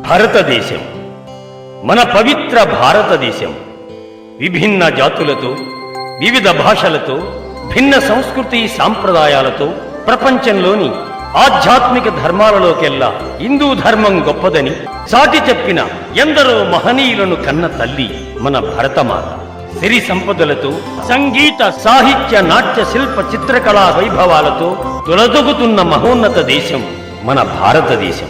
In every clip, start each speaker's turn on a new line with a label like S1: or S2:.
S1: భారతదేశం, మన పవిత్ర భారతదేశం విభిన్న జాతులతో, వివిధ భాషలతో, భిన్న సంస్కృతి సాంప్రదాయాలతో ప్రపంచంలోని ఆధ్యాత్మిక ధర్మాలలోకెల్లా హిందూ ధర్మం గొప్పదని చాటి చెప్పిన ఎందరో మహనీయులను కన్న తల్లి మన భరతమాత. సిరి సంపదలతో, సంగీత సాహిత్య నాట్య శిల్ప చిత్రకళా వైభవాలతో తొలదొగుతున్న మహోన్నత దేశం మన భారతదేశం.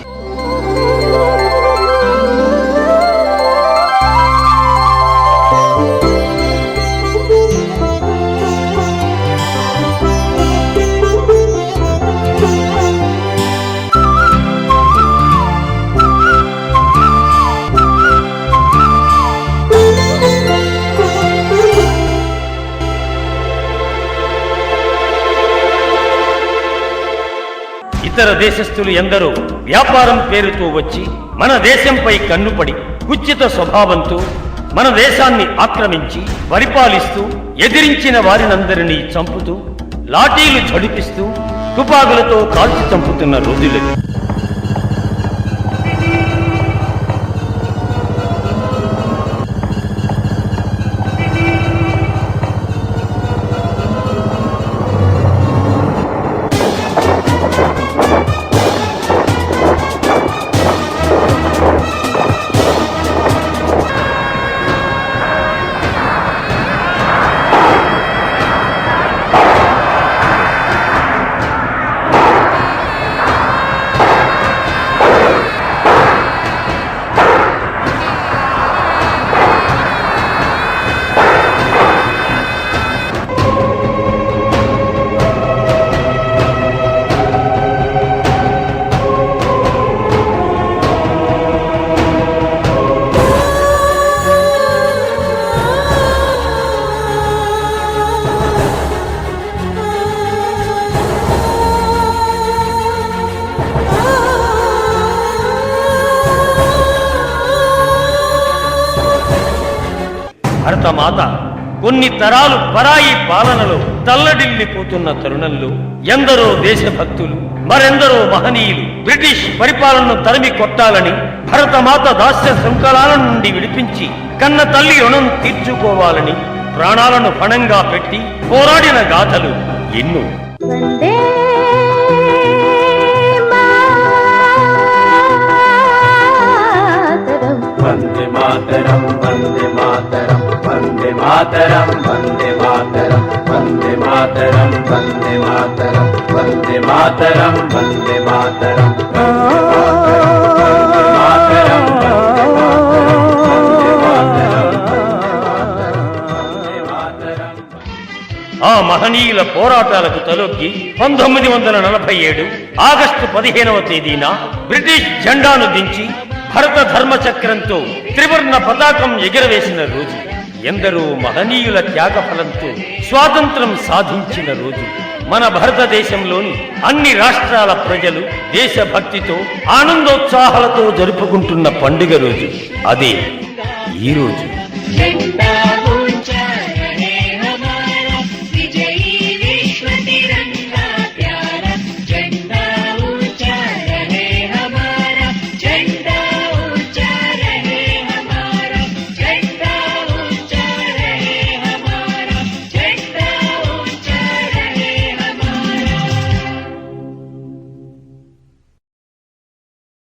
S1: ఇతర దేశస్థులు ఎందరో వ్యాపారం పేరుతో వచ్చి మన దేశంపై కన్నుపడి కుచ్చిత స్వభావంతో మన దేశాన్ని ఆక్రమించి పరిపాలిస్తూ ఎదిరించిన వారినందరినీ చంపుతూ లాఠీలు ఝడిపిస్తూ తుపాకులతో కాల్చి చంపుతున్న రోజులవి. భారతమాత కొన్ని తరాలు పరాయి పాలనలో తల్లడిల్లిపోతున్న తరుణంలో ఎందరో దేశభక్తులు, మరెందరో మహనీయులు బ్రిటిష్ పరిపాలనను తరిమి కొట్టాలని, భరతమాత దాస్య శృంఖలాల నుండి విడిపించి కన్న తల్లి రుణం తీర్చుకోవాలని ప్రాణాలను పణంగా పెట్టి పోరాడిన గాథలు ఎన్నో.
S2: వందే మాతరం, వందే మాతరం, వందే మాతరం, వందే మాతరం, వందే మాతరం, వందే మాతరం, వందే మాతరం, వందే మాతరం,
S1: ఆ మహనీయుల పోరాటాలకు తలొగ్గి 1947 ఆగస్టు 15వ తేదీన బ్రిటిష్ జెండాను దించి భరత ధర్మచక్రంతో త్రివర్ణ పతాకం ఎగరవేసిన రోజు, ఎందరో మహనీయుల త్యాగ ఫలంతో స్వాతంత్రం సాధించిన రోజు, మన భారతదేశంలోని అన్ని రాష్ట్రాల ప్రజలు దేశభక్తితో ఆనందోత్సాహాలతో జరుపుకుంటున్న పండుగ రోజు, అదే ఈ రోజు.